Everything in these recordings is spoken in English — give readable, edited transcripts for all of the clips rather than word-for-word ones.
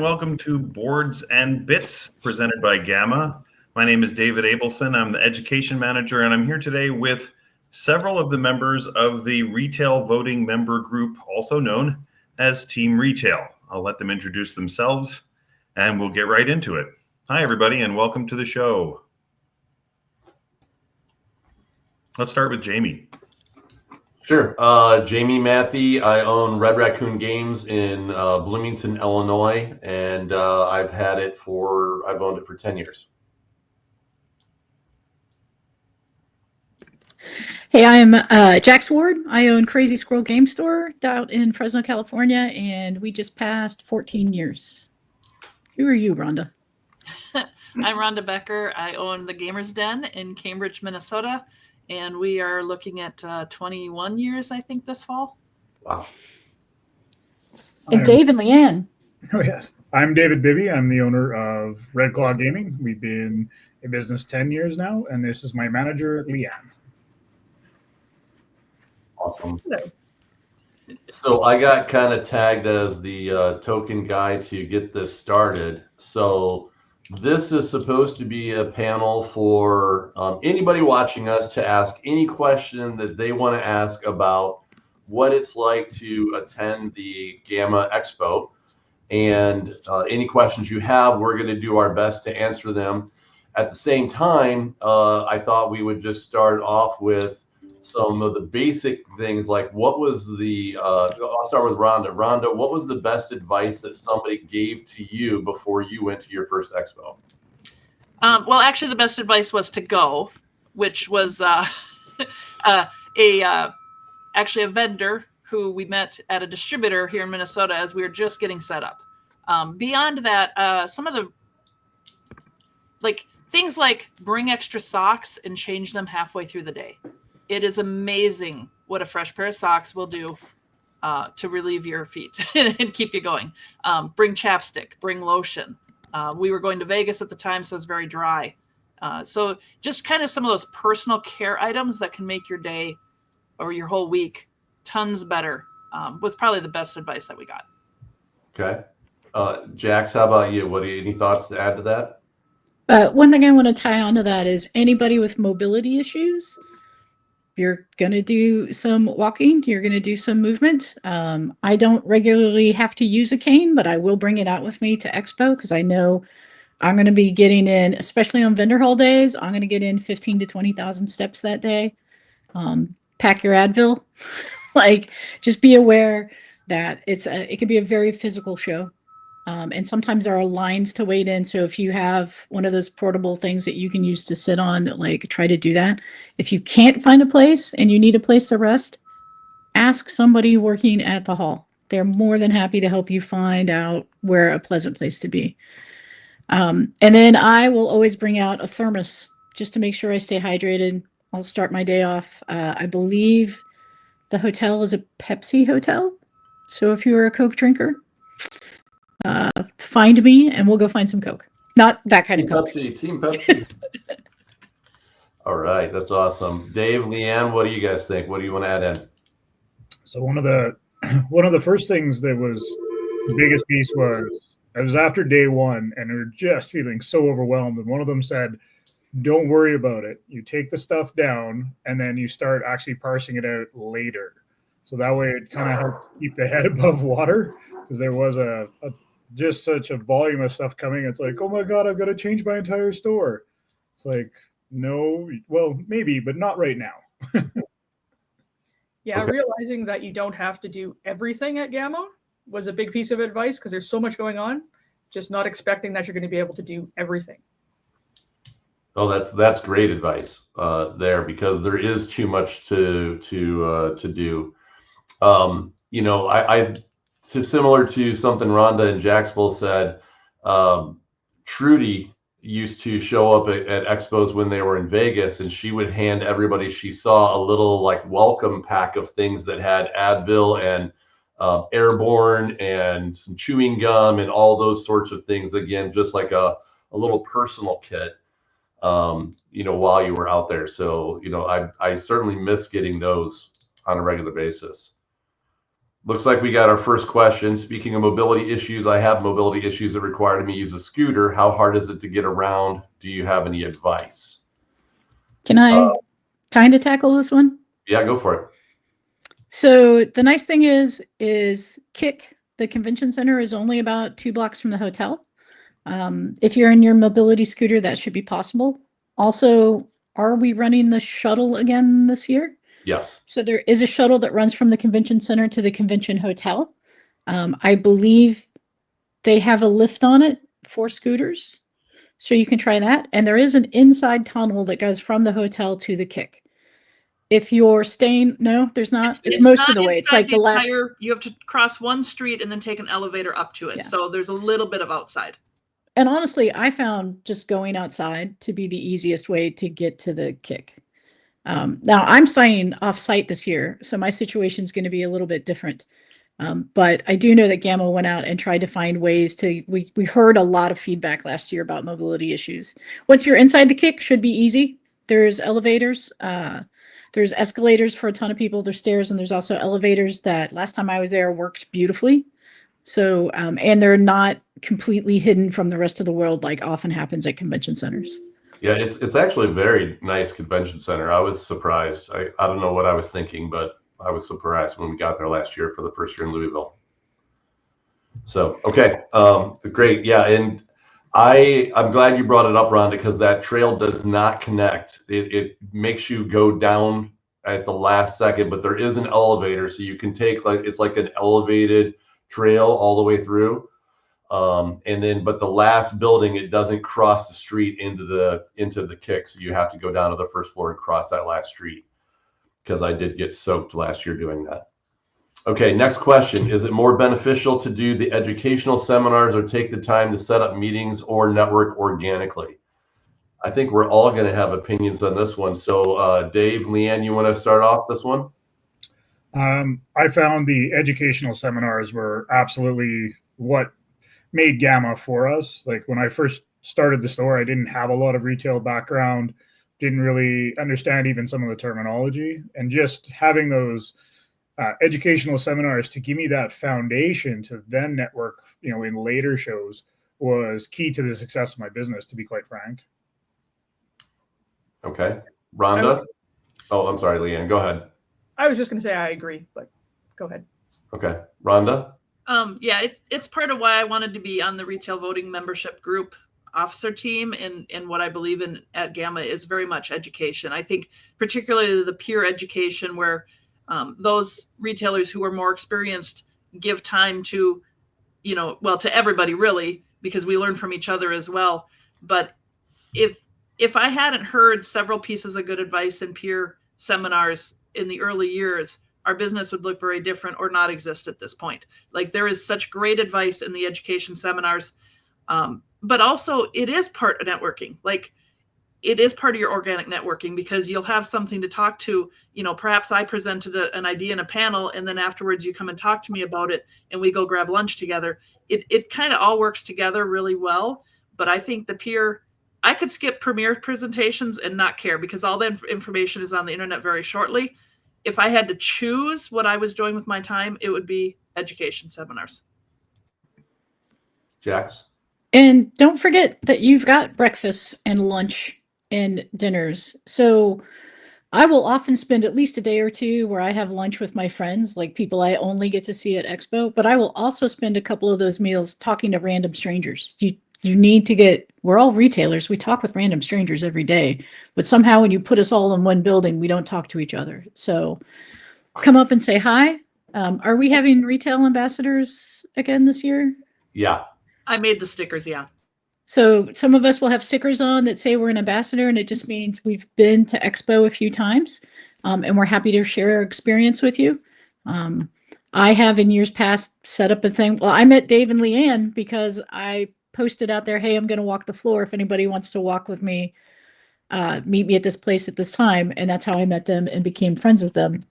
welcome to Boards and Bits, presented by GAMA. My name is David Abelson. I'm the Education Manager, and I'm here today with several of the members of the Retail Voting Member Group, also known as Team Retail. I'll let them introduce themselves, and we'll get right into it. Hi, everybody, and welcome to the show. Let's start with Jamie. Sure. Jamie Matthey. I own Red Raccoon Games in Bloomington, Illinois, and I've owned it for 10 years. Hey, I'm Jax Ward. I own Crazy Squirrel Game Store out in Fresno, California, and we just passed 14 years. Who are you, Rhonda? I'm Rhonda Becker. I own the Gamers Den in Cambridge, Minnesota, and we are looking at 21 years, I think, this fall. Wow. And Dave and Leanne. Oh, yes. I'm David Bibby. I'm the owner of Red Claw Gaming. We've been in business 10 years now, and this is my manager, Leanne. Awesome. So I got kind of tagged as the token guy to get this started. So this is supposed to be a panel for anybody watching us to ask any question that they want to ask about what it's like to attend the GAMA EXPO. And any questions you have, we're going to do our best to answer them. At the same time, I thought we would just start off with some of the basic things, like what was I'll start with Rhonda. Rhonda, what was the best advice that somebody gave to you before you went to your first expo? Well, actually, the best advice was to go, which was actually a vendor who we met at a distributor here in Minnesota as we were just getting set up. Beyond that, some of the things like bring extra socks and change them halfway through the day. It is amazing what a fresh pair of socks will do to relieve your feet and keep you going. Bring chapstick, bring lotion. We were going to Vegas at the time, so it was very dry. So just kind of some of those personal care items that can make your day or your whole week tons better was probably the best advice that we got. Okay. Jax, how about you? Any thoughts to add to that? One thing I want to tie onto that is anybody with mobility issues, you're going to do some walking, you're going to do some movement. I don't regularly have to use a cane, but I will bring it out with me to Expo because I know I'm going to be getting in, especially on vendor hall days, I'm going to get in 15 to 20,000 steps that day. Pack your Advil. Just be aware that it can be a very physical show. And sometimes there are lines to wait in. So if you have one of those portable things that you can use to sit on, try to do that. If you can't find a place and you need a place to rest, ask somebody working at the hall. They're more than happy to help you find out where a pleasant place to be. And then I will always bring out a thermos just to make sure I stay hydrated. I'll start my day off. I believe the hotel is a Pepsi hotel. So if you're a Coke drinker, find me and we'll go find some Coke. Not that kind of Coke. Team Pepsi. All right, that's awesome. Dave, Leanne, what do you guys think? What do you want to add in? So one of the first things that was the biggest piece was after day one and we were just feeling so overwhelmed. And one of them said, don't worry about it. You take the stuff down and then you start actually parsing it out later. So that way it kind of helps keep the head above water because there was just such a volume of stuff coming. It's like, oh my God, I've got to change my entire store. It's like, no, well, maybe, but not right now. Yeah, Okay. Realizing that you don't have to do everything at GAMA was a big piece of advice because there's so much going on. Just not expecting that you're going to be able to do everything. Oh, that's great advice there because there is too much to do. Similar to something Rhonda and Jax both said, Trudy used to show up at expos when they were in Vegas, and she would hand everybody she saw a little welcome pack of things that had Advil and Airborne and some chewing gum and all those sorts of things. Again, just like a little personal kit, while you were out there. So, I certainly miss getting those on a regular basis. Looks like we got our first question. Speaking of mobility issues, I have mobility issues that require me to use a scooter. How hard is it to get around? Do you have any advice? Can I kind of tackle this one? Yeah, go for it. So the nice thing is Kick, the convention center, is only about 2 blocks from the hotel. If you're in your mobility scooter, that should be possible. Also, are we running the shuttle again this year? Yes. So there is a shuttle that runs from the convention center to the convention hotel. I believe they have a lift on it for scooters. So you can try that. And there is an inside tunnel that goes from the hotel to the Kick. If you're staying, no, there's not. It's most not of the way. It's inside like the last. you have to cross one street and then take an elevator up to it. Yeah. So there's a little bit of outside. And honestly, I found just going outside to be the easiest way to get to the Kick. Now I'm staying off site this year, so my situation is going to be a little bit different. But I do know that GAMA went out and tried to find ways to, we heard a lot of feedback last year about mobility issues. Once you're inside the Kick, should be easy. There's elevators, there's escalators for a ton of people, there's stairs, and there's also elevators that last time I was there worked beautifully. So, and they're not completely hidden from the rest of the world like often happens at convention centers. Yeah, it's actually a very nice convention center. I was surprised. I don't know what I was thinking, but I was surprised when we got there last year for the first year in Louisville. So, okay, great. Yeah, and I'm glad you brought it up, Rhonda, because that trail does not connect. It makes you go down at the last second, but there is an elevator, so you can take it's like an elevated trail all the way through. And then, but the last building, it doesn't cross the street into the Kick, so you have to go down to the first floor and cross that last street. Because I did get soaked last year doing that. Okay, next question: is it more beneficial to do the educational seminars or take the time to set up meetings or network organically? I think we're all going to have opinions on this one. So, Dave, Leanne, you want to start off this one? I found the educational seminars were absolutely what made GAMA for us. Like when I first started the store, I didn't have a lot of retail background, didn't really understand even some of the terminology, and just having those educational seminars to give me that foundation to then network, in later shows was key to the success of my business, to be quite frank. Okay. Rhonda? Oh, I'm sorry, Leanne. Go ahead. I was just going to say I agree, but go ahead. Okay. Rhonda? Yeah, it's part of why I wanted to be on the retail voting membership group officer team, and what I believe in at GAMA is very much education. I think particularly the peer education where those retailers who are more experienced give time to, to everybody really, because we learn from each other as well. But if I hadn't heard several pieces of good advice in peer seminars in the early years, our business would look very different or not exist at this point. Like there is such great advice in the education seminars, but also it is part of networking. Like it is part of your organic networking because you'll have something to talk to. Perhaps I presented an idea in a panel and then afterwards you come and talk to me about it and we go grab lunch together. It kind of all works together really well. But I think I could skip Premier presentations and not care because all the information is on the internet very shortly. If I had to choose what I was doing with my time, it would be education seminars. Jax? And don't forget that you've got breakfasts and lunch and dinners. So I will often spend at least a day or two where I have lunch with my friends, like people I only get to see at Expo, but I will also spend a couple of those meals talking to random strangers. You need to we're all retailers. We talk with random strangers every day, but somehow when you put us all in one building, we don't talk to each other. So come up and say hi. Are we having retail ambassadors again this year? Yeah. I made the stickers, yeah. So some of us will have stickers on that say we're an ambassador, and it just means we've been to Expo a few times, and we're happy to share our experience with you. I have in years past set up a thing. Well, I met Dave and Leanne because I posted out there, hey, I'm going to walk the floor. If anybody wants to walk with me, meet me at this place at this time. And that's how I met them and became friends with them.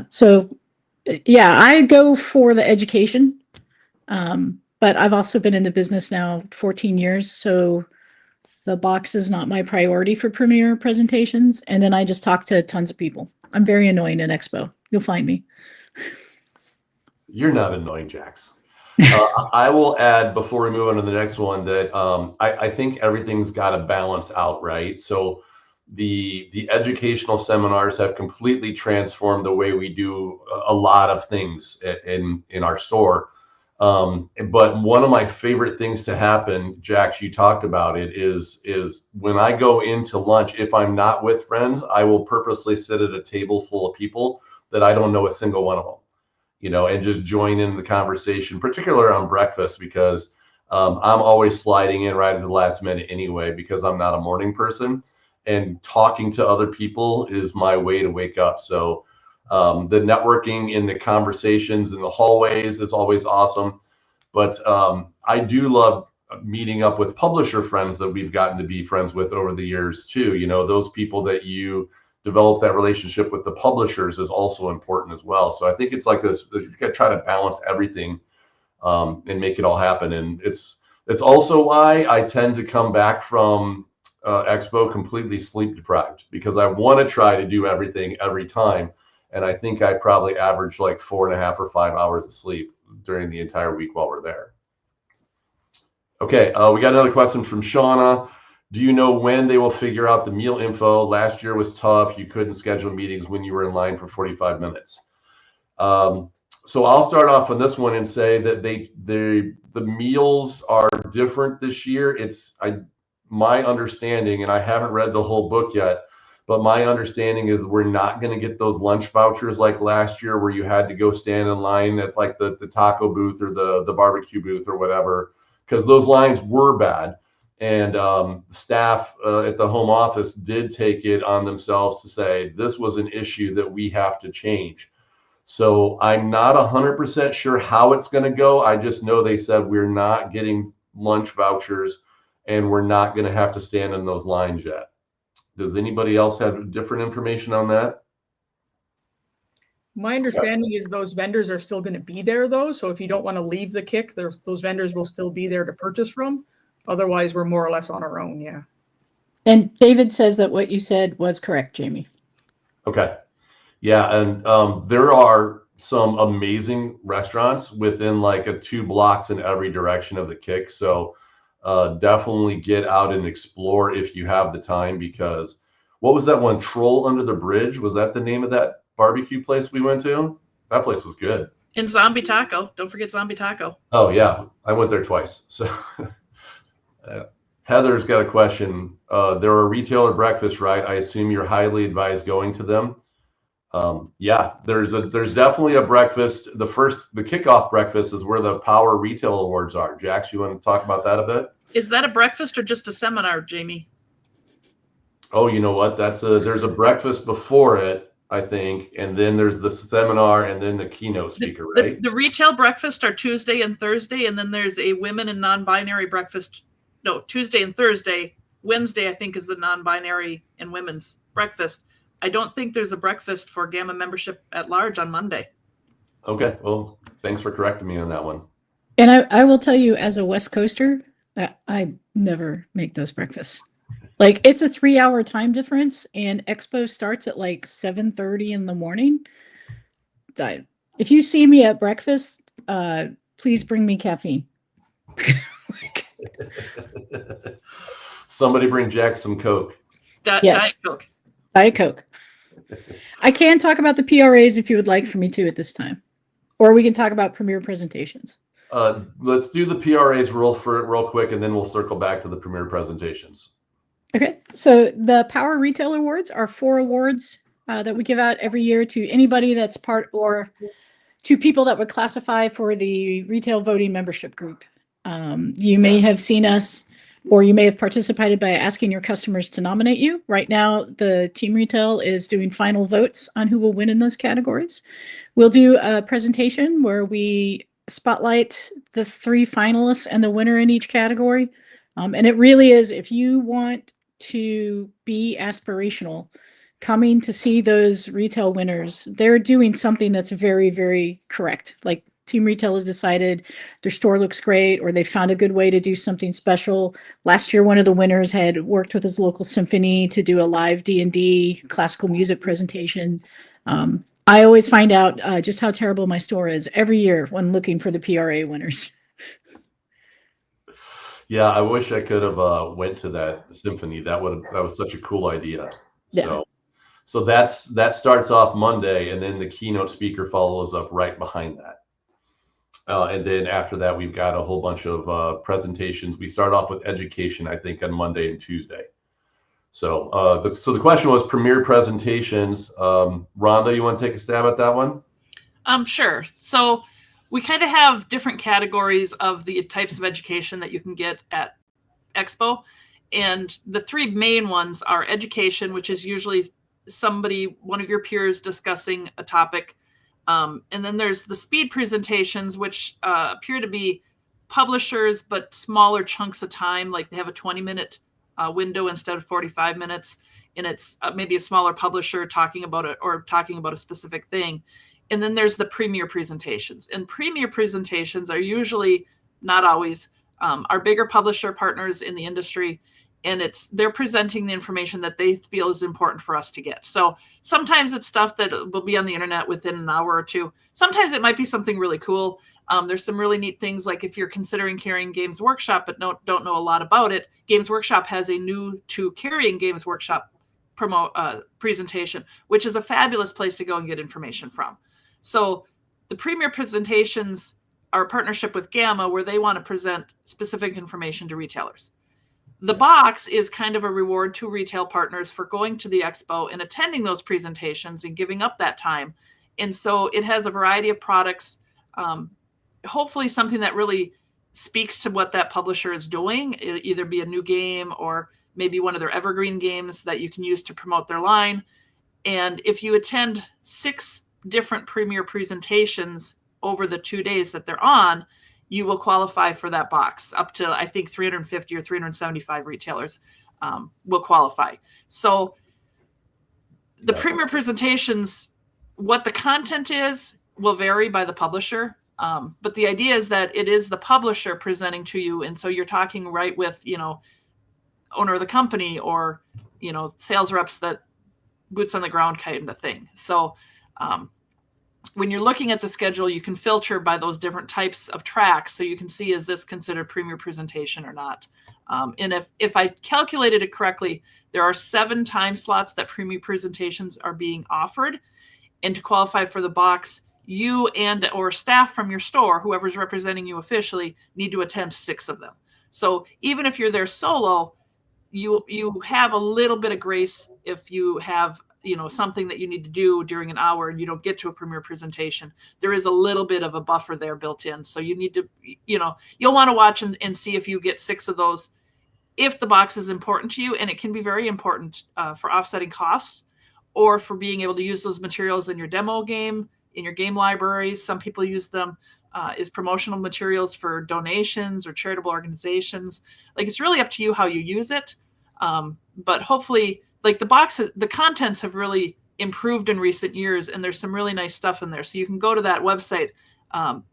So yeah, I go for the education. But I've also been in the business now 14 years. So the box is not my priority for Premier presentations. And then I just talk to tons of people. I'm very annoying at Expo. You'll find me. You're not annoying, Jax. I will add before we move on to the next one that I think everything's got to balance out, right? So the educational seminars have completely transformed the way we do a lot of things in our store. But one of my favorite things to happen, Jax, you talked about it, is when I go into lunch, if I'm not with friends, I will purposely sit at a table full of people that I don't know a single one of them, and just join in the conversation, particularly on breakfast, because I'm always sliding in right at the last minute anyway, because I'm not a morning person, and talking to other people is my way to wake up. So the networking in the conversations in the hallways is always awesome. But I do love meeting up with publisher friends that we've gotten to be friends with over the years too. Those people that you develop that relationship with the publishers is also important as well. So I think it's like this, you got to try to balance everything and make it all happen. And it's also why I tend to come back from Expo completely sleep deprived, because I want to try to do everything every time. And I think I probably average like 4.5 or 5 hours of sleep during the entire week while we're there. Okay, we got another question from Shauna. Do you know when they will figure out the meal info? Last year was tough. You couldn't schedule meetings when you were in line for 45 minutes. So I'll start off on this one and say that the meals are different this year. My understanding, and I haven't read the whole book yet, but my understanding is we're not going to get those lunch vouchers like last year where you had to go stand in line at like the taco booth or the barbecue booth or whatever, because those lines were bad. And staff at the home office did take it on themselves to say this was an issue that we have to change. So I'm not 100% sure how it's going to go. I just know they said we're not getting lunch vouchers and we're not going to have to stand in those lines yet. Does anybody else have different information on that? My understanding is those vendors are still going to be there, though. So if you don't want to leave the kick, those vendors will still be there to purchase from. Otherwise, we're more or less on our own. Yeah. And David says that what you said was correct, Jamie. Okay. Yeah. And there are some amazing restaurants within like 2 blocks in every direction of the kick. So definitely get out and explore if you have the time, because what was that one? Troll Under the Bridge? Was that the name of that barbecue place we went to? That place was good. In Zombie Taco. Don't forget Zombie Taco. Oh, yeah. I went there twice. So Heather's got a question. There are retailer breakfasts, right? I assume you're highly advised going to them. Yeah, there's definitely a breakfast. The kickoff breakfast is where the Power Retail Awards are. Jax, you want to talk about that a bit? Is that a breakfast or just a seminar, Jamie? Oh, you know what? There's a breakfast before it, I think, and then there's the seminar and then the keynote speaker, right? The retail breakfast are Tuesday and Thursday, and then there's a women and non-binary breakfast. No, Tuesday and Thursday. Wednesday, I think, is the non-binary and women's breakfast. I don't think there's a breakfast for GAMA membership at large on Monday. Okay, well, thanks for correcting me on that one. And I will tell you, as a West Coaster, I never make those breakfasts. Like, it's a 3-hour time difference, and Expo starts at like 7:30 in the morning. If you see me at breakfast, please bring me caffeine. Somebody bring Jack some Coke. Yes. Diet Coke. Diet Coke. I can talk about the PRAs if you would like for me to at this time. Or we can talk about premier presentations. Let's do the PRAs real quick, and then we'll circle back to the premier presentations. Okay. So the Power Retail Awards are 4 awards that we give out every year to anybody that's part, or to people that would classify for the retail voting membership group. You may have seen us, or you may have participated by asking your customers to nominate you. Right now, the Team Retail is doing final votes on who will win in those categories. We'll do a presentation where we spotlight the 3 finalists and the winner in each category. And it really is, if you want to be aspirational, coming to see those retail winners, they're doing something that's very, very correct. Like, Team Retail has decided their store looks great, or they found a good way to do something special. Last year, one of the winners had worked with his local symphony to do a live D&D classical music presentation. I always find out just how terrible my store is every year when looking for the PRA winners. Yeah, I wish I could have went to that symphony. That was such a cool idea. Yeah. So that starts off Monday, and then the keynote speaker follows up right behind that. And then after that, we've got a whole bunch of presentations. We start off with education, I think, on Monday and Tuesday. So the question was premier presentations. Rhonda, you want to take a stab at that one? Sure. So we kind of have different categories of the types of education that you can get at Expo. And the three main ones are education, which is usually one of your peers discussing a topic. And then there's the speed presentations, which appear to be publishers, but smaller chunks of time, like they have a 20-minute window instead of 45 minutes. And it's maybe a smaller publisher talking about it or talking about a specific thing. And then there's the premier presentations. And premier presentations are usually, not always, our bigger publisher partners in the industry. And they're presenting the information that they feel is important for us to get. So sometimes it's stuff that will be on the internet within an hour or two. Sometimes it might be something really cool. There's some really neat things, like if you're considering carrying Games Workshop but don't know a lot about it, Games Workshop has a new to carrying Games Workshop presentation, which is a fabulous place to go and get information from. So the premier presentations are a partnership with GAMA, where they want to present specific information to retailers. The box is kind of a reward to retail partners for going to the expo and attending those presentations and giving up that time. And so it has a variety of products, hopefully something that really speaks to what that publisher is doing. It'll either be a new game or maybe one of their evergreen games that you can use to promote their line. And if you attend 6 different premier presentations over the 2 days that they're on, you will qualify for that box. Up to, I think, 350 or 375 retailers will qualify. So the premier presentations, what the content is, will vary by the publisher. But the idea is that it is the publisher presenting to you. And so you're talking right with, owner of the company or, sales reps, that boots on the ground kind of thing. So when you're looking at the schedule, you can filter by those different types of tracks, so you can see, is this considered premier presentation or not? And if I calculated it correctly, there are 7 time slots that premier presentations are being offered. And to qualify for the box, you and or staff from your store, whoever's representing you officially, need to attend 6 of them. So even if you're there solo, you have a little bit of grace if you have something that you need to do during an hour and you don't get to a premier presentation. There is a little bit of a buffer there built in. So you need to, you'll want to watch and see if you get 6 of those, if the box is important to you. And it can be very important for offsetting costs or for being able to use those materials in your demo game, in your game libraries. Some people use them as promotional materials for donations or charitable organizations. Like, it's really up to you how you use it. But hopefully, like, the contents have really improved in recent years, and there's some really nice stuff in there. So you can go to that website.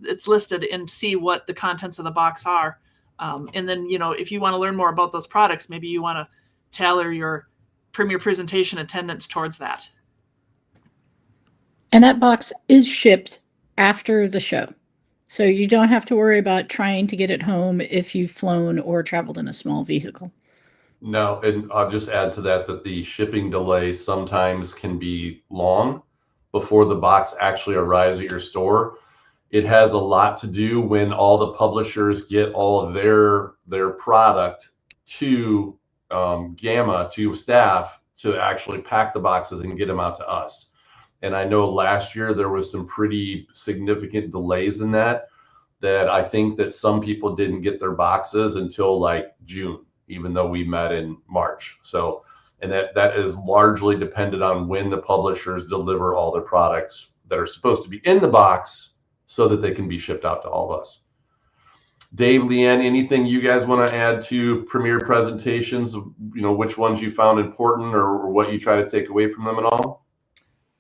It's listed, and see what the contents of the box are. And then, if you want to learn more about those products, maybe you want to tailor your premier presentation attendance towards that. And that box is shipped after the show. So you don't have to worry about trying to get it home if you've flown or traveled in a small vehicle. No, and I'll just add to that the shipping delay sometimes can be long before the box actually arrives at your store. It has a lot to do when all the publishers get all of their product to GAMA, to staff, to actually pack the boxes and get them out to us. And I know last year there was some pretty significant delays in that I think that some people didn't get their boxes until like June, even though we met in March. So, and that is largely dependent on when the publishers deliver all their products that are supposed to be in the box so that they can be shipped out to all of us. Dave, Leanne, anything you guys want to add to premier presentations? Which ones you found important or what you try to take away from them at all?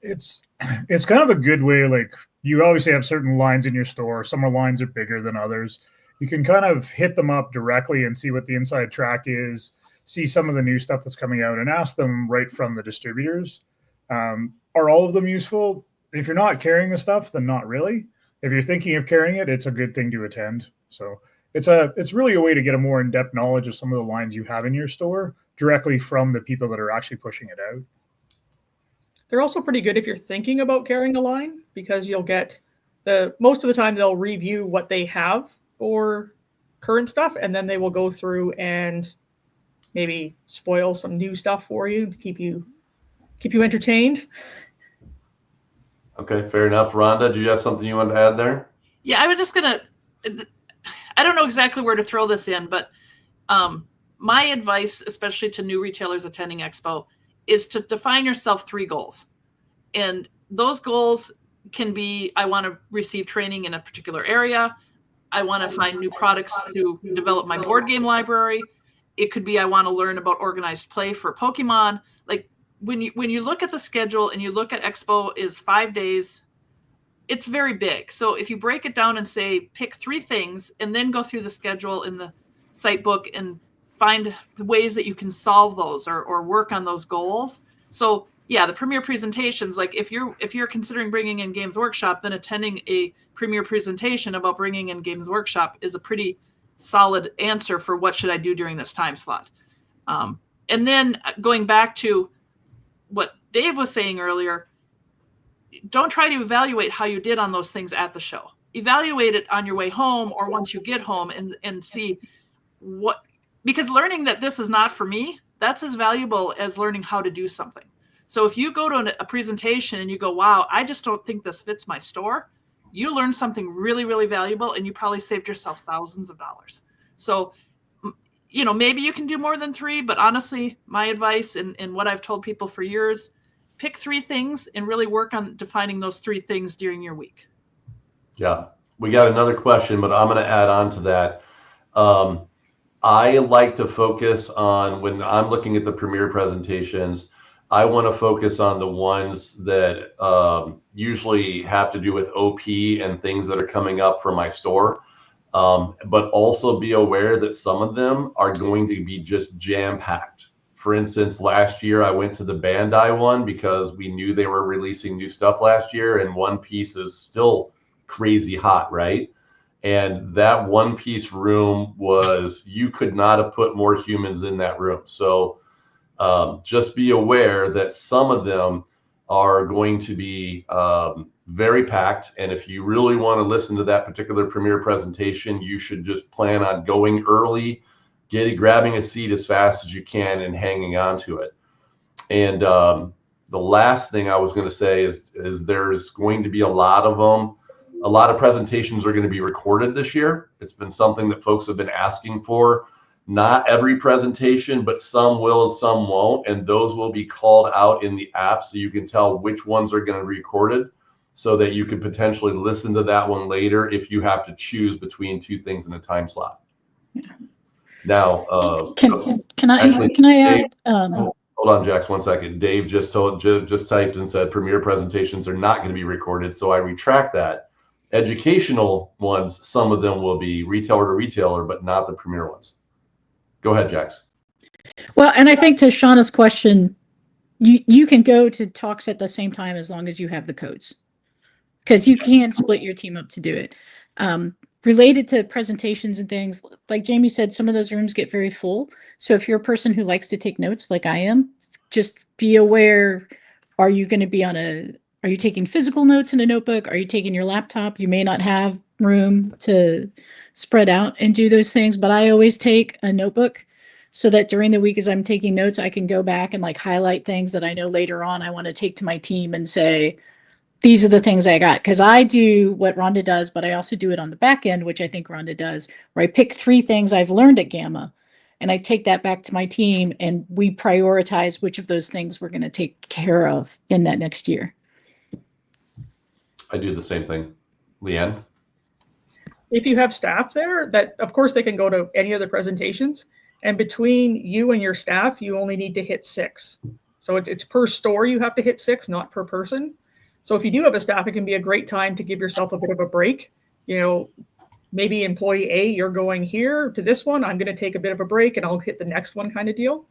It's kind of a good way. Like, you obviously have certain lines in your store. Some lines are bigger than others. You can kind of hit them up directly and see what the inside track is, see some of the new stuff that's coming out, and ask them right from the distributors. Are all of them useful? if you're not carrying the stuff, then not really. If you're thinking of carrying it, it's a good thing to attend. So it's really a way to get a more in-depth knowledge of some of the lines you have in your store directly from the people that are actually pushing it out. They're also pretty good if you're thinking about carrying a line, because you'll get most of the time they'll review what they have for current stuff, and then they will go through and maybe spoil some new stuff for you to keep you entertained. Okay, fair enough. Rhonda, do you have something you want to add there? Yeah, I was just gonna. I don't know exactly where to throw this in, but my advice, especially to new retailers attending Expo, is to define yourself 3 goals. And those goals can be, I want to receive training in a particular area. I want to find new products to develop my board game library. It could be, I want to learn about organized play for Pokemon. Like when you look at the schedule and you look at Expo is 5 days, it's very big. So if you break it down and say, pick 3 things and then go through the schedule in the site book and find ways that you can solve those or work on those goals. So yeah, the premier presentations, like if you're considering bringing in Games Workshop, then attending a premier presentation about bringing in Games Workshop is a pretty solid answer for what should I do during this time slot. And then going back to what Dave was saying earlier, don't try to evaluate how you did on those things at the show. Evaluate it on your way home or once you get home and see what, because learning that this is not for me, that's as valuable as learning how to do something. So if you go to a presentation and you go, wow, I just don't think this fits my store, you learned something really, really valuable and you probably saved yourself thousands of dollars. So, maybe you can do more than 3, but honestly, my advice and what I've told people for years, pick 3 things and really work on defining those 3 things during your week. Yeah, we got another question, but I'm going to add on to that. I like to focus on, when I'm looking at the premier presentations, I want to focus on the ones that usually have to do with OP and things that are coming up for my store. But also be aware that some of them are going to be just jam-packed. For instance, last year I went to the Bandai one because we knew they were releasing new stuff last year, and One Piece is still crazy hot, right? And that One Piece room you could not have put more humans in that room. So just be aware that some of them are going to be very packed. And if you really want to listen to that particular premiere presentation, you should just plan on going early, grabbing a seat as fast as you can and hanging on to it. And the last thing I was going to say is there's going to be a lot of them. A lot of presentations are going to be recorded this year. It's been something that folks have been asking for. Not every presentation, but some will and some won't. And those will be called out in the app so you can tell which ones are going to be recorded so that you can potentially listen to that one later if you have to choose between 2 things in a time slot. Now, can I add? Hold on, Jax, 1 second. Dave just typed and said premier presentations are not going to be recorded. So I retract that. Educational ones, some of them will be retailer to retailer, but not the premier ones. Go ahead, Jax. Well, and I think to Shauna's question, you can go to talks at the same time as long as you have the codes, because you can split your team up to do it. Related to presentations and things, like Jamie said, some of those rooms get very full. So if you're a person who likes to take notes like I am, just be aware, are you going to be are you taking physical notes in a notebook? Are you taking your laptop? You may not have room to spread out and do those things, but I always take a notebook so that during the week as I'm taking notes, I can go back and highlight things that I know later on I want to take to my team and say, these are the things I got. Because I do what Rhonda does, but I also do it on the back end, which I think Rhonda does, where I pick 3 things I've learned at GAMA and I take that back to my team and we prioritize which of those things we're going to take care of in that next year. I do the same thing. Leanne? If you have staff there, that of course they can go to any of the presentations, and between you and your staff, you only need to hit 6. So it's per store you have to hit 6, not per person. So if you do have a staff, it can be a great time to give yourself a bit of a break. Maybe employee A, you're going here to this one, I'm going to take a bit of a break and I'll hit the next one kind of deal.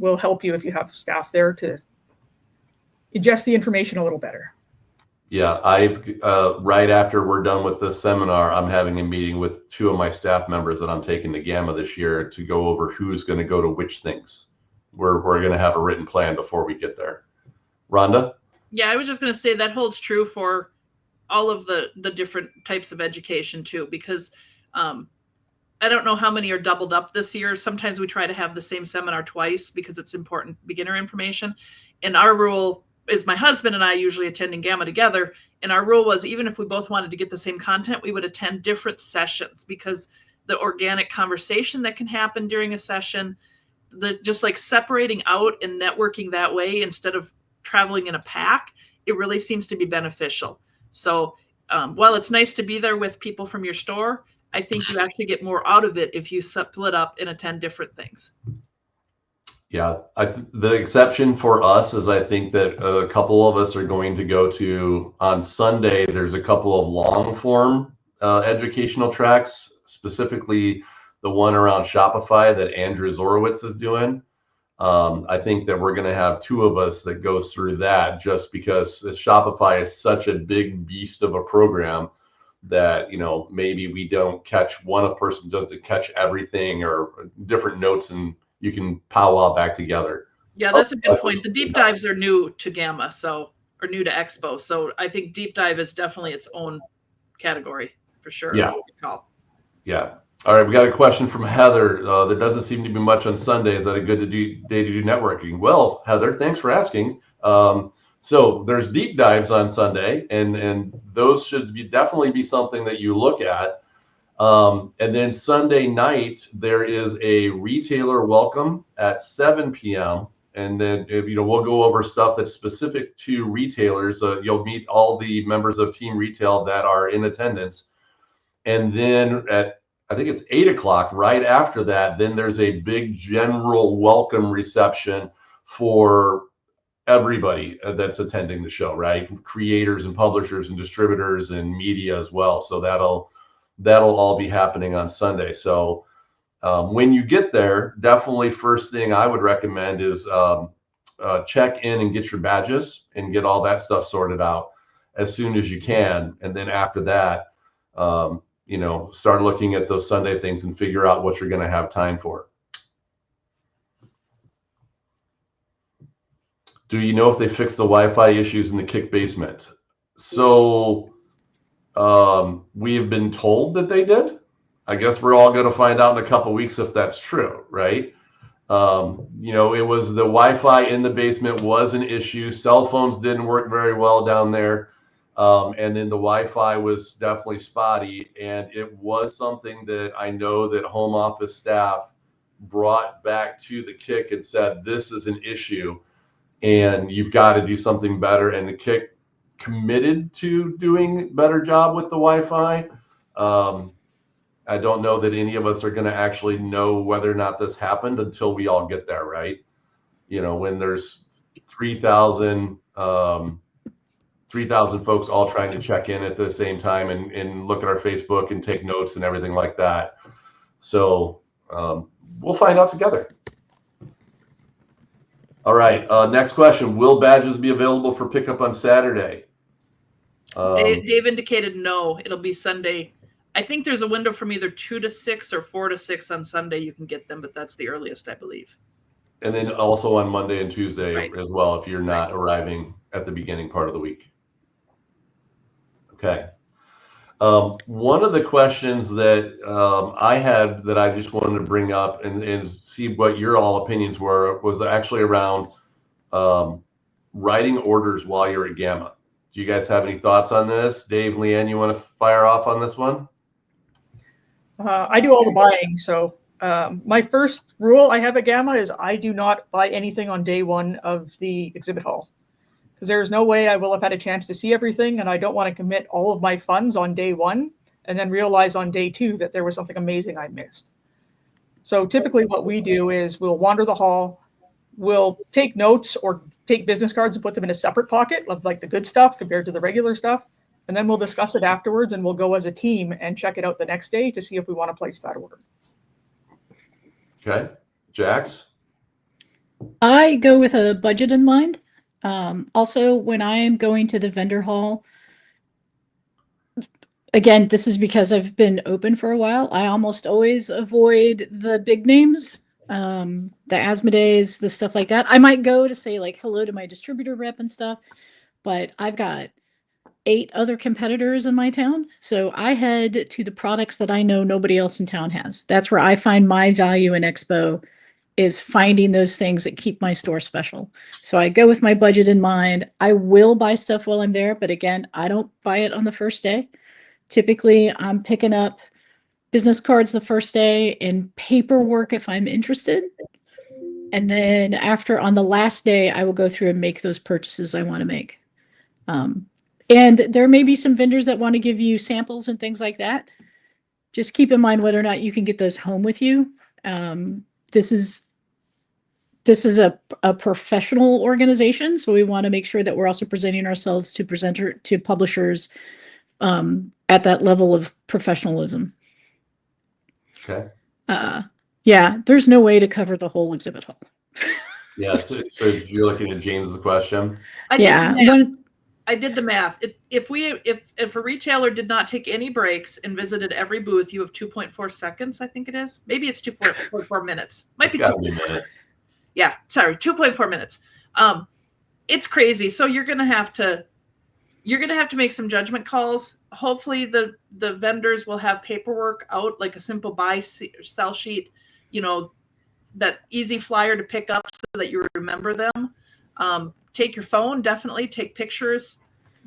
Will help you if you have staff there to ingest the information a little better. Yeah, I've right after we're done with this seminar, I'm having a meeting with 2 of my staff members that I'm taking to GAMA this year to go over who's going to go to which things. We're going to have a written plan before we get there. Rhonda? Yeah, I was just going to say that holds true for all of the different types of education too, because I don't know how many are doubled up this year. Sometimes we try to have the same seminar twice because it's important beginner information. And our rule is my husband and I usually attending GAMA together. And our rule was even if we both wanted to get the same content, we would attend different sessions because the organic conversation that can happen during a session, just like separating out and networking that way instead of traveling in a pack, it really seems to be beneficial. So while it's nice to be there with people from your store, I think you actually get more out of it if you split up and attend different things. Yeah, the exception for us is I think that a couple of us are going to go to, on Sunday, there's a couple of long form educational tracks, specifically the one around Shopify that Andrew Zorowitz is doing. I think that we're going to have 2 of us that goes through that just because Shopify is such a big beast of a program that, you know, maybe we don't catch one person doesn't catch everything or different notes and you can powwow back together. Yeah, that's a good point. The deep dives are new to GAMA, or new to Expo. So I think deep dive is definitely its own category for sure. Yeah. Yeah. All right. We got a question from Heather. There doesn't seem to be much on Sunday. Is that a good day to do networking? Well, Heather, thanks for asking. So there's deep dives on Sunday, and those should definitely be something that you look at. And then Sunday night, there is a retailer welcome at 7 p.m. And then, we'll go over stuff that's specific to retailers. You'll meet all the members of Team Retail that are in attendance. And then I think it's 8 o'clock, right after that, then there's a big general welcome reception for everybody that's attending the show, right? Creators and publishers and distributors and media as well. So that'll all be happening on Sunday. So when you get there, definitely first thing I would recommend is check in and get your badges and get all that stuff sorted out as soon as you can. And then after that, start looking at those Sunday things and figure out what you're going to have time for. Do you know if they fixed the Wi-Fi issues in the Kick basement? So we have been told that they did. I guess we're all going to find out in a couple weeks if that's true, right? It was the Wi-Fi in the basement was an issue. Cell phones didn't work very well down there. And then the Wi-Fi was definitely spotty. And it was something that I know that home office staff brought back to the Kick and said, this is an issue and you've got to do something better. And the Kick committed to doing a better job with the Wi-Fi. I don't know that any of us are going to actually know whether or not this happened until we all get there, right? When there's 3,000 folks all trying to check in at the same time and look at our Facebook and take notes and everything like that. So we'll find out together. All right. Next question. Will badges be available for pickup on Saturday? Dave indicated no. It'll be Sunday. I think there's a window from either 2 to 6 or 4 to 6 on Sunday. You can get them, but that's the earliest, I believe. And then also on Monday and Tuesday as well, if you're not arriving at the beginning part of the week. Okay. One of the questions that I had that I just wanted to bring up and see what your all opinions were was actually around writing orders while you're at GAMA. Do you guys have any thoughts on this? Dave, Leanne, you want to fire off on this one? I do all the buying. So my first rule I have at GAMA is I do not buy anything on day one of the exhibit hall, because there's no way I will have had a chance to see everything, and I don't want to commit all of my funds on day one and then realize on day 2 that there was something amazing I missed. So typically what we do is we'll wander the hall, we'll take notes or take business cards and put them in a separate pocket of like the good stuff compared to the regular stuff. And then we'll discuss it afterwards, and we'll go as a team and check it out the next day to see if we want to place that order. Okay. Jax? I go with a budget in mind. Also, when I am going to the vendor hall, again, this is because I've been open for a while. I almost always avoid the big names, the Asmodees, the stuff like that. I might go to say like hello to my distributor rep and stuff, but I've got 8 other competitors in my town. So I head to the products that I know nobody else in town has. That's where I find my value in Expo, is finding those things that keep my store special. So I go with my budget in mind. I will buy stuff while I'm there, but again, I don't buy it on the first day. Typically, I'm picking up business cards the first day and paperwork if I'm interested. And then after, on the last day, I will go through and make those purchases I want to make. And there may be some vendors that want to give you samples and things like that. Just keep in mind whether or not you can get those home with you. This is a professional organization, so we want to make sure that we're also presenting ourselves to publishers at that level of professionalism. Okay. Yeah, there's no way to cover the whole exhibit hall. Yeah. So you're looking at James's question. I did the math. If a retailer did not take any breaks and visited every booth, you have 2.4 seconds. I think it is. Maybe it's 2.4 minutes. Might be 2 minutes. Yeah, sorry, 2.4 minutes. It's crazy. So you're gonna have to make some judgment calls. Hopefully the vendors will have paperwork out, like a simple buy sell sheet, that easy flyer to pick up so that you remember them. Take your phone, definitely take pictures,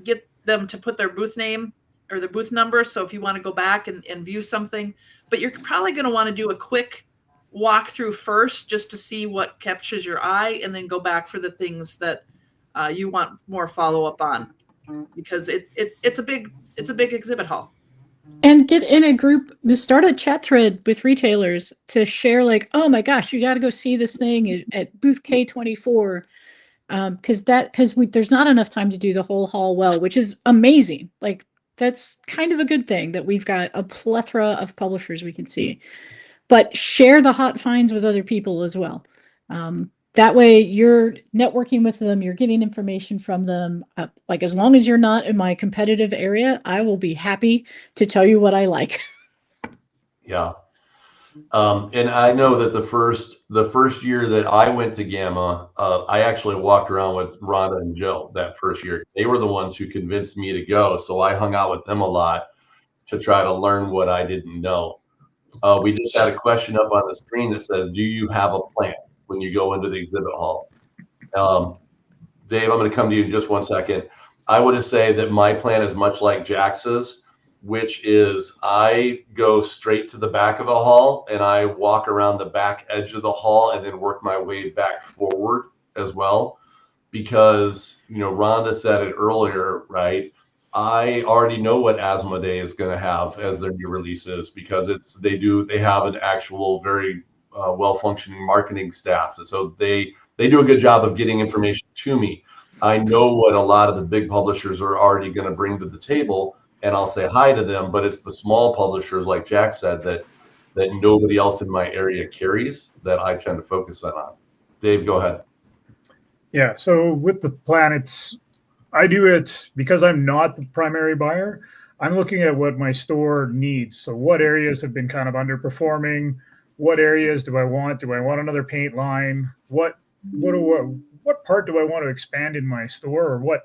get them to put their booth name or their booth number. So if you want to go back and view something, but you're probably going to want to do a quick walk through first just to see what captures your eye, and then go back for the things that you want more follow up on, because it's a big exhibit hall. And get in a group, start a chat thread with retailers to share, like, oh my gosh, you got to go see this thing at booth K24. Because there's not enough time to do the whole hall well, which is amazing. Like, that's kind of a good thing that we've got a plethora of publishers we can see. But share the hot finds with other people as well. That way you're networking with them, you're getting information from them. Like, as long as you're not in my competitive area, I will be happy to tell you what I like. Yeah. And I know that the first year that I went to GAMA, I actually walked around with Rhonda and Jill that first year. They were the ones who convinced me to go. So I hung out with them a lot to try to learn what I didn't know. We just had a question up on the screen that says, do you have a plan when you go into the exhibit hall? Dave, I'm going to come to you in just one second. I would just say that my plan is much like Jax's, which is I go straight to the back of the hall and I walk around the back edge of the hall and then work my way back forward as well. Because, Rhonda said it earlier, right? I already know what Asmodee is going to have as their new releases, because they have an actual very well-functioning marketing staff. So they do a good job of getting information to me. I know what a lot of the big publishers are already going to bring to the table, and I'll say hi to them, but it's the small publishers, like Jack said, that nobody else in my area carries, that I tend to focus on. Dave, go ahead. Yeah, so with the plan, I do it because I'm not the primary buyer. I'm looking at what my store needs. So what areas have been kind of underperforming? What areas do I want? Do I want another paint line? What part do I want to expand in my store, or what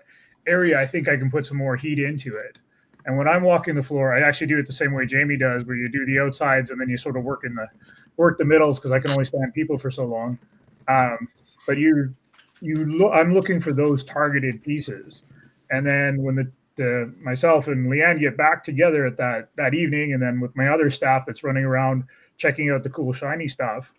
area I think I can put some more heat into it? And when I'm walking the floor, I actually do it the same way Jamie does, where you do the outsides and then you sort of work the middles, because I can only stand people for so long. But I'm looking for those targeted pieces, and then when myself and Leanne get back together at that evening, and then with my other staff that's running around checking out the cool shiny stuff,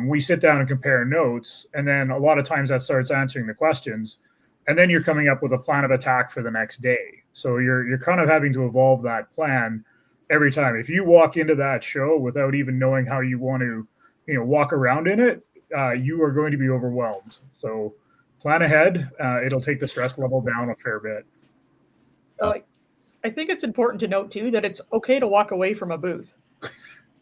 we sit down and compare notes, and then a lot of times that starts answering the questions, and then you're coming up with a plan of attack for the next day. So you're kind of having to evolve that plan every time. If you walk into that show without even knowing how you want to, walk around in it, you are going to be overwhelmed. So plan ahead. It'll take the stress level down a fair bit. I think it's important to note too that it's okay to walk away from a booth.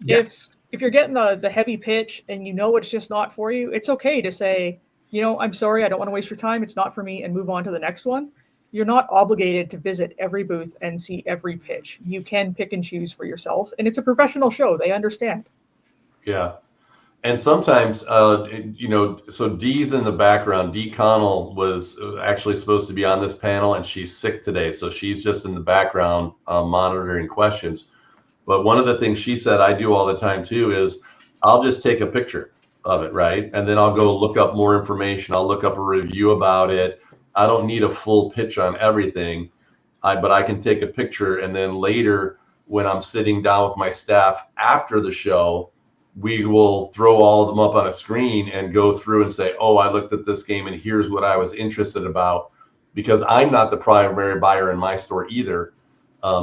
Yes. If you're getting the heavy pitch and it's just not for you, it's okay to say, I'm sorry, I don't want to waste your time. It's not for me, and move on to the next one. you're not obligated to visit every booth and see every pitch. You can pick and choose for yourself, and it's a professional show. They understand. Yeah. And sometimes, so Dee's in the background. Dee Connell was actually supposed to be on this panel, and she's sick today. So she's just in the background monitoring questions. But one of the things she said I do all the time too is I'll just take a picture of it, right? And then I'll go look up more information. I'll look up a review about it. I don't need a full pitch on everything, but I can take a picture, and then later when I'm sitting down with my staff after the show, we will throw all of them up on a screen and go through and say, oh, I looked at this game and here's what I was interested about, because I'm not the primary buyer in my store either.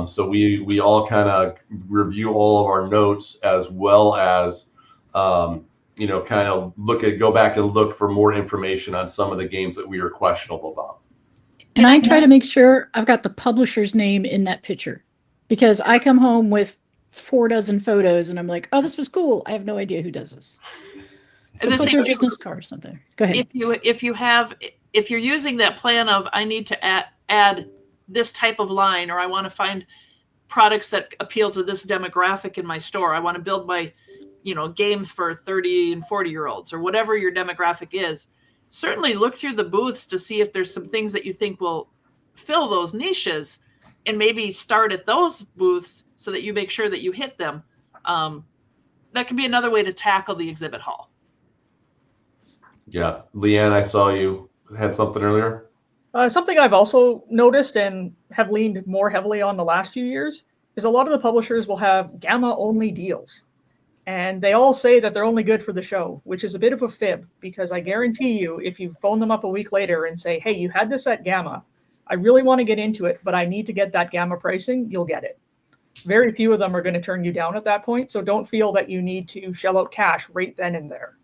So we all kind of review all of our notes, as well as, kind of go back and look for more information on some of the games that we are questionable about. And I try to make sure I've got the publisher's name in that picture, because I come home with 4 dozen photos and I'm like, oh, this was cool. I have no idea who does this. So put their business card or something. Go ahead. If you're using that plan of, I need to add this type of line, or I want to find products that appeal to this demographic in my store. I want to build my, games for 30 and 40-year-olds, or whatever your demographic is. Certainly look through the booths to see if there's some things that you think will fill those niches, and maybe start at those booths so that you make sure that you hit them. That can be another way to tackle the exhibit hall. Yeah. Leanne, I saw you had something earlier. Something I've also noticed and have leaned more heavily on the last few years is a lot of the publishers will have GAMA only deals. And they all say that they're only good for the show, which is a bit of a fib, because I guarantee you, if you phone them up a week later and say, hey, you had this at GAMA, I really want to get into it, but I need to get that GAMA pricing, you'll get it. Very few of them are going to turn you down at that point. So don't feel that you need to shell out cash right then and there.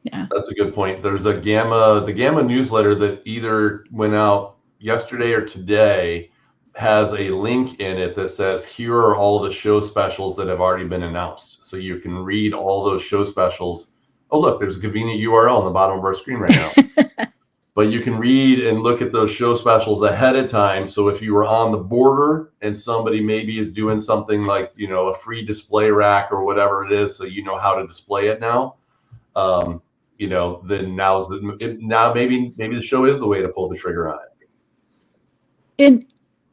Yeah, that's a good point. There's the GAMA newsletter that either went out yesterday or today has a link in it that says, here are all the show specials that have already been announced. So you can read all those show specials. Oh, look, there's a convenient URL on the bottom of our screen right now. But you can read and look at those show specials ahead of time. So if you were on the border and somebody maybe is doing something like, a free display rack or whatever it is, so you know how to display it now, then now maybe the show is the way to pull the trigger on it. And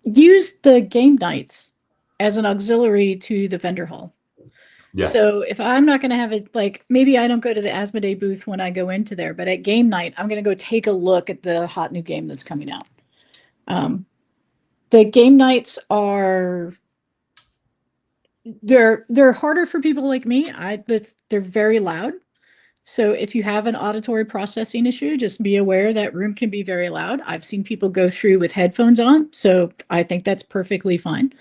use the game nights as an auxiliary to the vendor hall. Yeah. So if I'm not going to have it, like, maybe I don't go to the Asmodee booth when I go into there, but at game night, I'm going to go take a look at the hot new game that's coming out. The game nights are, they're harder for people like me. They're very loud. So if you have an auditory processing issue, just be aware that room can be very loud. I've seen people go through with headphones on, so I think that's perfectly fine.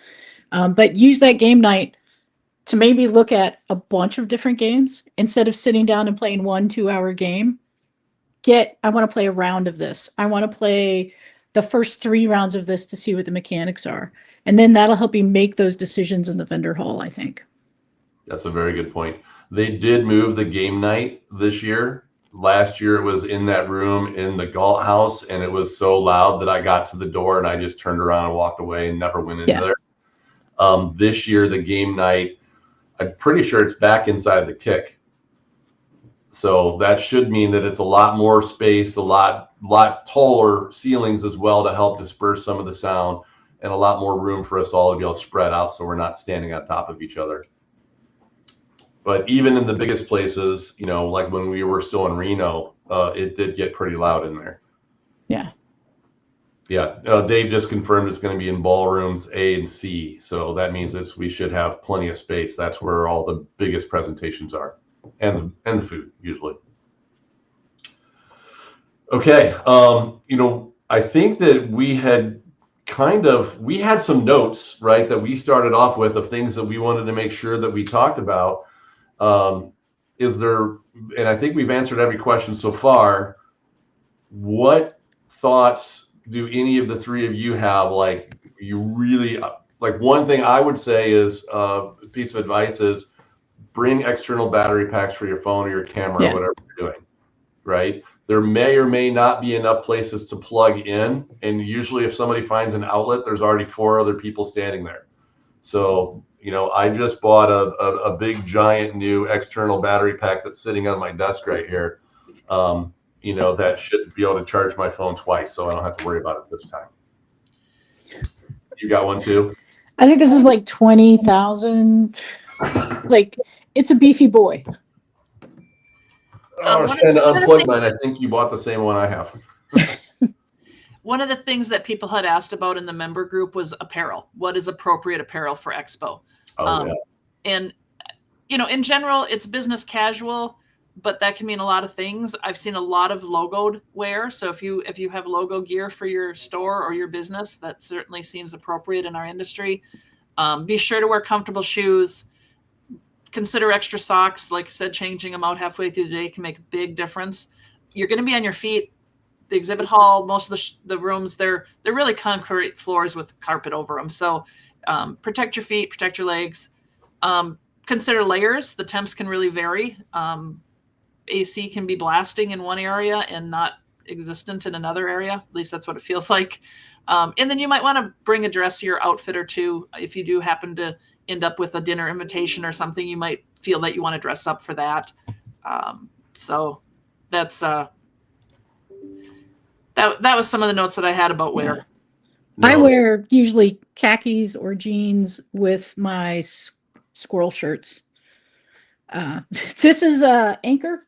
But use that game night to maybe look at a bunch of different games instead of sitting down and playing 1-2 hour game. I want to play a round of this. I want to play the first 3 rounds of this to see what the mechanics are. And then that'll help you make those decisions in the vendor hall, I think. That's a very good point. They did move the game night this year. Last year it was in that room in the Galt house, and it was so loud that I got to the door and I just turned around and walked away and never went into there. This year, the game night, I'm pretty sure it's back inside the kick. So that should mean that it's a lot more space, a lot taller ceilings as well to help disperse some of the sound, and a lot more room for us all to be able to spread out so we're not standing on top of each other. But even in the biggest places, like when we were still in Reno, it did get pretty loud in there. Yeah. Yeah. Dave just confirmed it's going to be in ballrooms A and C. So that means we should have plenty of space. That's where all the biggest presentations are, and the food usually. Okay. I think that we had some notes, right, that we started off with of things that we wanted to make sure that we talked about. And I think we've answered every question so far. What thoughts do any of the 3 of you have? Like, one thing I would say is a piece of advice is bring external battery packs for your phone or your camera or whatever you're doing, right? there may or may not be enough places to plug in. And usually if somebody finds an outlet, there's already 4 other people standing there. So, you know, I just bought a big giant new external battery pack that's sitting on my desk right here. You know, that should be able to charge my phone twice, so I don't have to worry about it this time. You got one too? I think this is like 20,000. Like, it's a beefy boy. I was trying to unplug mine. I think you bought the same one I have. One of the things that people had asked about in the member group was apparel. What is appropriate apparel for Expo? Yeah. And, you know, in general, it's business casual, but that can mean a lot of things. I've seen a lot of logoed wear. So if you have logo gear for your store or your business, that certainly seems appropriate in our industry. Be sure to wear comfortable shoes. Consider extra socks. Like I said, changing them out halfway through the day can make a big difference. You're going to be on your feet. The exhibit hall, most of the rooms, they're really concrete floors with carpet over them. So protect your feet, protect your legs. Consider layers. The temps can really vary. AC can be blasting in one area and not existent in another area. At least that's what it feels like. And then you might want to bring a dressier outfit or two. If you do happen to end up with a dinner invitation or something, you might feel that you want to dress up for that. So that's that was some of the notes that I had about wear. Yeah. I wear usually khakis or jeans with my squirrel shirts. This is Anchor.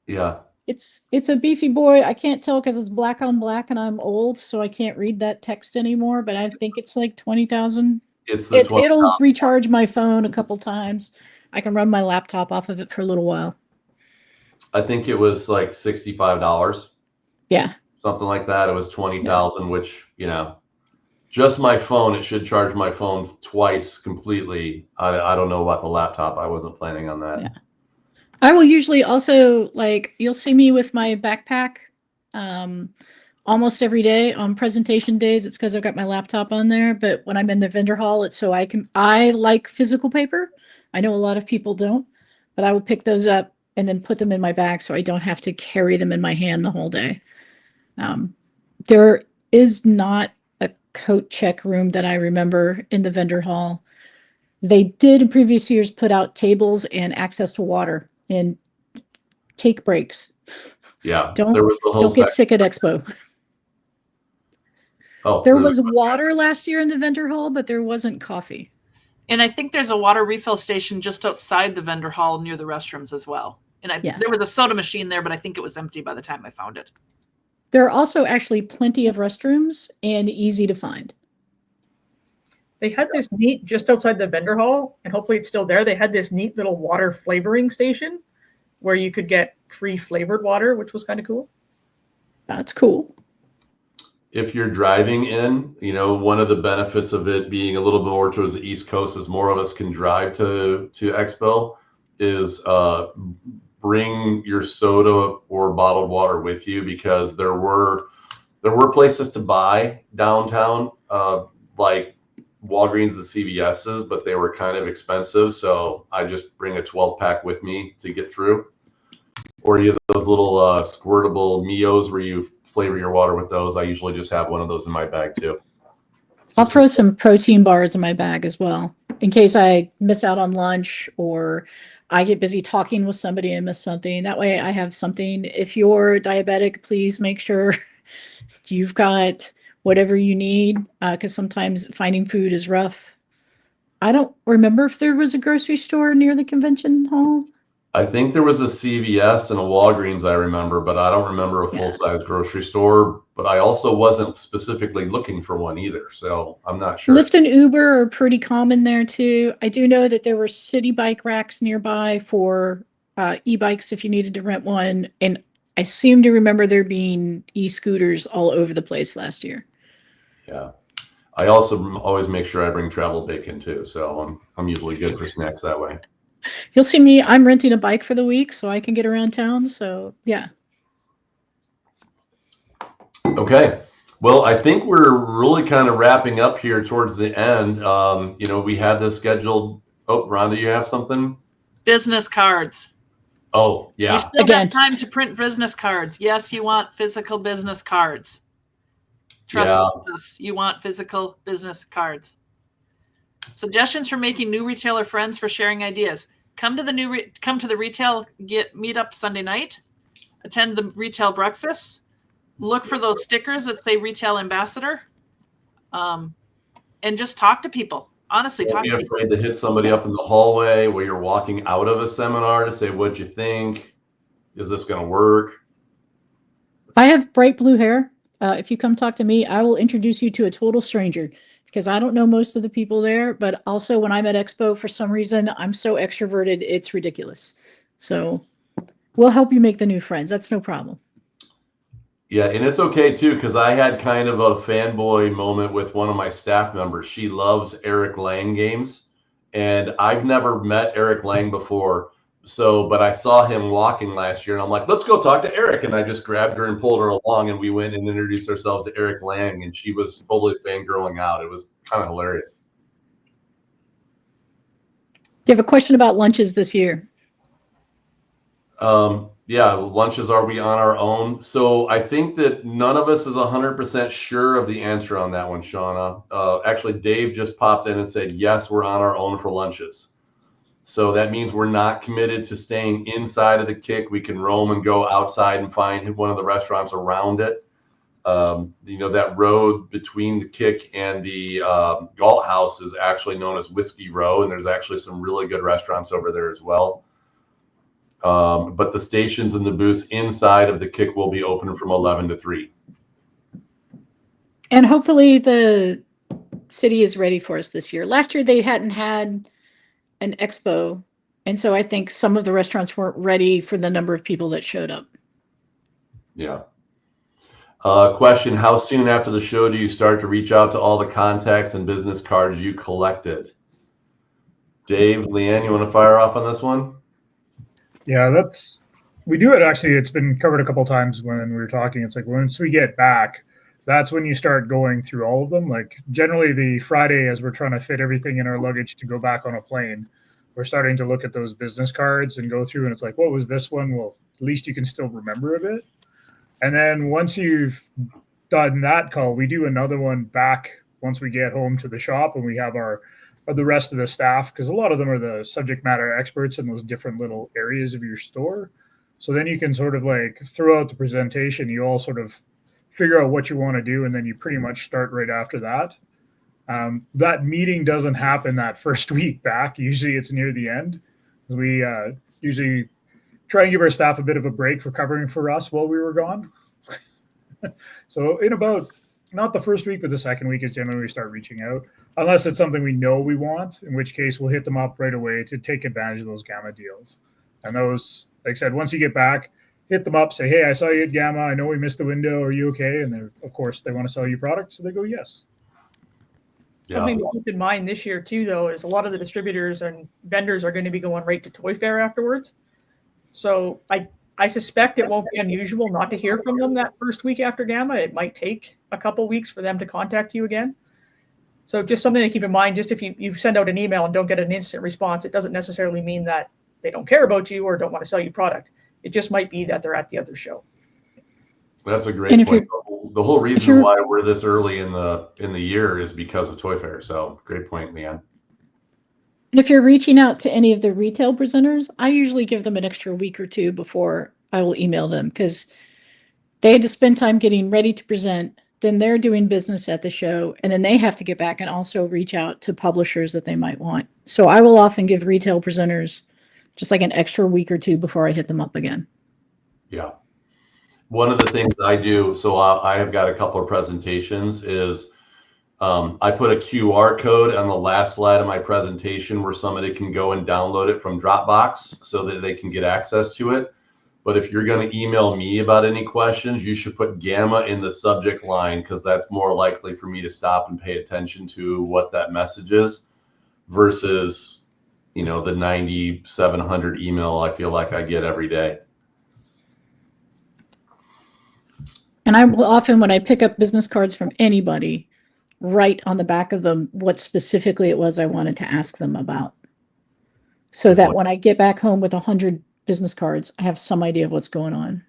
Yeah. It's a beefy boy. I can't tell because it's black on black and I'm old, so I can't read that text anymore, but I think it's like 20,000. It'll recharge my phone a couple times. I can run my laptop off of it for a little while. I think it was like $65. Yeah. Something like that. It was 20,000, which, you know, just my phone, it should charge my phone twice completely. I don't know about the laptop. I wasn't planning on that. Yeah. I will usually also, like, you'll see me with my backpack almost every day on presentation days. It's because I've got my laptop on there. But when I'm in the vendor hall, it's so I like physical paper. I know a lot of people don't, but I will pick those up and then put them in my bag so I don't have to carry them in my hand the whole day. There is not a coat check room that I remember in the vendor hall. They did in previous years put out tables and access to water and take breaks. Yeah. Don't get sick at Expo. Oh, there was water last year in the vendor hall, but there wasn't coffee. And I think there's a water refill station just outside the vendor hall near the restrooms as well. And there was a soda machine there, but I think it was empty by the time I found it. There are also actually plenty of restrooms and easy to find. They had this neat, just outside the vendor hall, and hopefully it's still there, they had this neat little water flavoring station where you could get free flavored water, which was kind of cool. That's cool. If you're driving in, you know, one of the benefits of it being a little bit more towards the East Coast is more of us can drive to Expo is bring your soda or bottled water with you, because there were places to buy downtown, like Walgreens and CVS's, but they were kind of expensive. So I just bring a 12-pack with me to get through. Or you have those little squirtable Mios where you flavor your water with those. I usually just have one of those in my bag too. I'll throw some protein bars in my bag as well, in case I miss out on lunch or I get busy talking with somebody and miss something. That way I have something. If you're diabetic, please make sure you've got whatever you need, because sometimes finding food is rough. I don't remember if there was a grocery store near the convention hall. I think there was a CVS and a Walgreens, I remember, but I don't remember a full-size grocery store. But I also wasn't specifically looking for one either, so I'm not sure. Lyft and Uber are pretty common there too. I do know that there were city bike racks nearby for e-bikes if you needed to rent one. And I seem to remember there being e-scooters all over the place last year. Yeah. I also always make sure I bring travel bacon too, so I'm usually good for snacks that way. You'll see me, I'm renting a bike for the week so I can get around town. So yeah. Okay. Well, I think we're really kind of wrapping up here towards the end. You know, we had this scheduled. Oh, Rhonda, you have something? Business cards. Oh, yeah. You still Again. got time to print business cards. Yes, you want physical business cards. Trust us, you want physical business cards. Suggestions for making new retailer friends for sharing ideas. Come to the retail meetup Sunday night. Attend the retail breakfast. Look for those stickers that say retail ambassador. And just talk to people. Honestly, Don't be afraid to hit somebody up in the hallway where you're walking out of a seminar to say, what'd you think? Is this going to work? I have bright blue hair. If you come talk to me, I will introduce you to a total stranger because I don't know most of the people there. But also, when I'm at Expo, for some reason, I'm so extroverted, it's ridiculous. So we'll help you make the new friends. That's no problem. Yeah, and it's okay too, because I had kind of a fanboy moment with one of my staff members. She loves Eric Lang games, and I've never met Eric Lang before. So, but I saw him walking last year, and I'm like, let's go talk to Eric. And I just grabbed her and pulled her along, and we went and introduced ourselves to Eric Lang, and she was totally fangirling out. It was kind of hilarious. Do you have a question about lunches this year? Yeah, lunches, are we on our own? So I think that none of us is 100% sure of the answer on that one, Shauna. Actually, Dave just popped in and said, yes, we're on our own for lunches. So that means we're not committed to staying inside of the Kick. We can roam and go outside and find one of the restaurants around it. You know, that road between the Kick and the Galt House is actually known as Whiskey Row, and there's actually some really good restaurants over there as well. But the stations and the booths inside of the Kick will be open from 11 to 3. And hopefully the city is ready for us this year. Last year they hadn't had an expo, and so I think some of the restaurants weren't ready for the number of people that showed up. Yeah. Question, how soon after the show do you start to reach out to all the contacts and business cards you collected? Dave, Leanne, you want to fire off on this one? Yeah, we do it actually. It's been covered a couple times when we were talking. It's like once we get back, that's when you start going through all of them. Like generally the Friday, as we're trying to fit everything in our luggage to go back on a plane, we're starting to look at those business cards and go through, and it's like, what was this one? Well, at least you can still remember a bit. And then once you've done that call, we do another one back once we get home to the shop and we have the rest of the staff, because a lot of them are the subject matter experts in those different little areas of your store. So then you can sort of like throughout the presentation, you all sort of figure out what you want to do, and then you pretty much start right after that. That meeting doesn't happen that first week back. Usually it's near the end. We usually try and give our staff a bit of a break for covering for us while we were gone. So in about, not the first week, but the second week is generally we start reaching out, unless it's something we know we want, in which case we'll hit them up right away to take advantage of those GAMA deals. And those, like I said, once you get back, hit them up, say, hey, I saw you at GAMA. I know we missed the window. Are you okay? And then, of course, they want to sell you products. So they go, yes. Something to keep in mind this year, too, though, is a lot of the distributors and vendors are going to be going right to Toy Fair afterwards. So I suspect it won't be unusual not to hear from them that first week after GAMA. It might take a couple weeks for them to contact you again. So just something to keep in mind. Just if you send out an email and don't get an instant response, it doesn't necessarily mean that they don't care about you or don't want to sell you product. It just might be that they're at the other show. That's a great point. The whole reason why we're this early in the year is because of Toy Fair. So great point, Leanne. And if you're reaching out to any of the retail presenters, I usually give them an extra week or two before I will email them, because they had to spend time getting ready to present. Then they're doing business at the show, and then they have to get back and also reach out to publishers that they might want. So I will often give retail presenters just like an extra week or two before I hit them up again. Yeah. One of the things I do, so I have got a couple of presentations, is I put a QR code on the last slide of my presentation where somebody can go and download it from Dropbox so that they can get access to it. But if you're going to email me about any questions, you should put GAMA in the subject line, because that's more likely for me to stop and pay attention to what that message is versus, you know, the 9,700 email I feel like I get every day. And I will often, when I pick up business cards from anybody, write on the back of them what specifically it was I wanted to ask them about. So that when I get back home with 100 business cards, I have some idea of what's going on.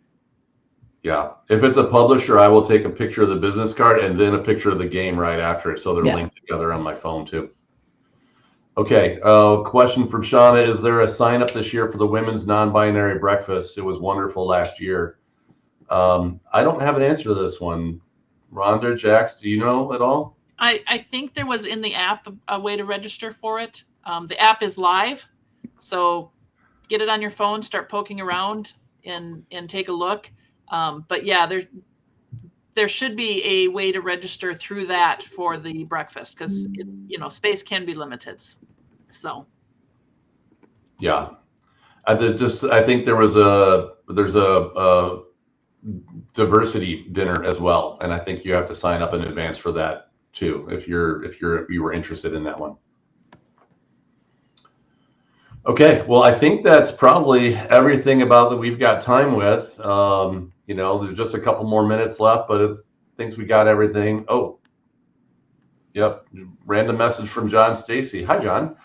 Yeah. If it's a publisher, I will take a picture of the business card and then a picture of the game right after it. So they're linked together on my phone too. Okay. Question from Shauna. Is there a sign up this year for the women's non-binary breakfast? It was wonderful last year. I don't have an answer to this one. Rhonda, Jax, do you know at all? I think there was in the app a way to register for it. The app is live, so get it on your phone, start poking around and take a look. But yeah, there should be a way to register through that for the breakfast, because space can be limited. So yeah, I think there's a diversity dinner as well, and I think you have to sign up in advance for that too if you were interested in that one. Okay, well, I think that's probably everything about that we've got time with. There's just a couple more minutes left, but it thinks we got everything. Oh, yep, random message from John Stacy. Hi, John.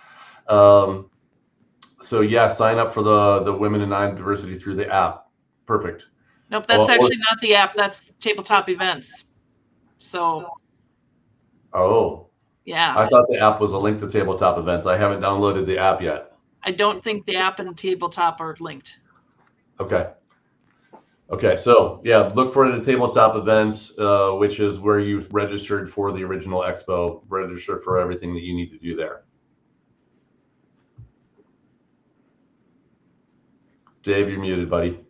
So yeah, sign up for the Women in Non-Diversity through the app. Perfect. Nope, that's actually not the app. That's Tabletop Events. So. Oh. Yeah. I thought the app was a link to Tabletop Events. I haven't downloaded the app yet. I don't think the app and Tabletop are linked. Okay. So yeah, look for it at Tabletop Events, which is where you've registered for the original expo. Register for everything that you need to do there. Dave, you're muted, buddy.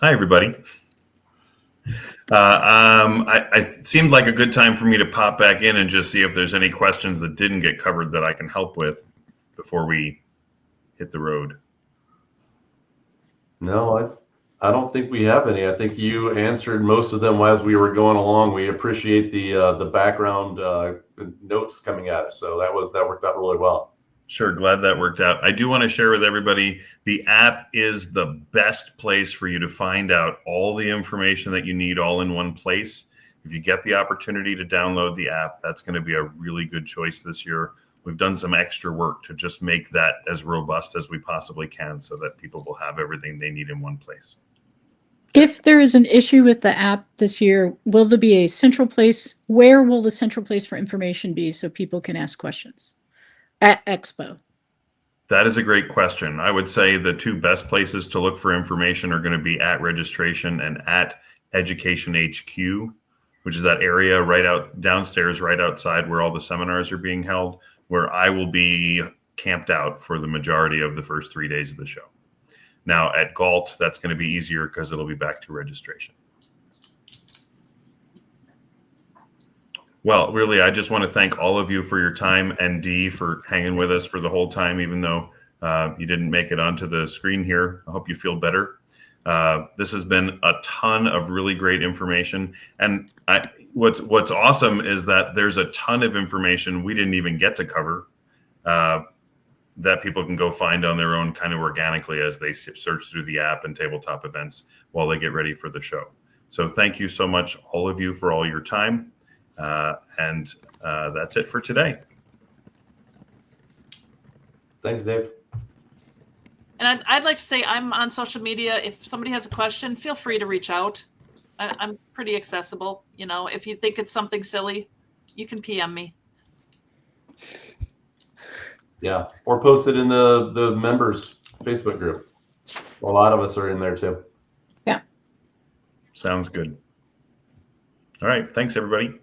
Hi, everybody. It seemed like a good time for me to pop back in and just see if there's any questions that didn't get covered that I can help with before we hit the road. No, I don't think we have any. I think you answered most of them as we were going along. We appreciate the background notes coming at us. So that worked out really well. Sure, glad that worked out. I do want to share with everybody, the app is the best place for you to find out all the information that you need all in one place. If you get the opportunity to download the app, that's going to be a really good choice this year. We've done some extra work to just make that as robust as we possibly can so that people will have everything they need in one place. If there is an issue with the app this year, will there be a central place? Where will the central place for information be so people can ask questions? At Expo? That is a great question. I would say the two best places to look for information are going to be at registration and at Education HQ, which is that area right out downstairs, right outside where all the seminars are being held, where I will be camped out for the majority of the first 3 days of the show. Now at Galt, that's going to be easier because it'll be back to registration. Well, really, I just want to thank all of you for your time, and Dee for hanging with us for the whole time, even though you didn't make it onto the screen here. I hope you feel better. This has been a ton of really great information. And what's awesome is that there's a ton of information we didn't even get to cover that people can go find on their own kind of organically as they search through the app and Tabletop Events while they get ready for the show. So thank you so much, all of you, for all your time. And that's it for today. Thanks, Dave. And I'd like to say I'm on social media. If somebody has a question, feel free to reach out. I'm pretty accessible. If you think it's something silly, you can PM me. Yeah, or post it in the members Facebook group. A lot of us are in there too. Yeah. Sounds good. All right. Thanks, everybody.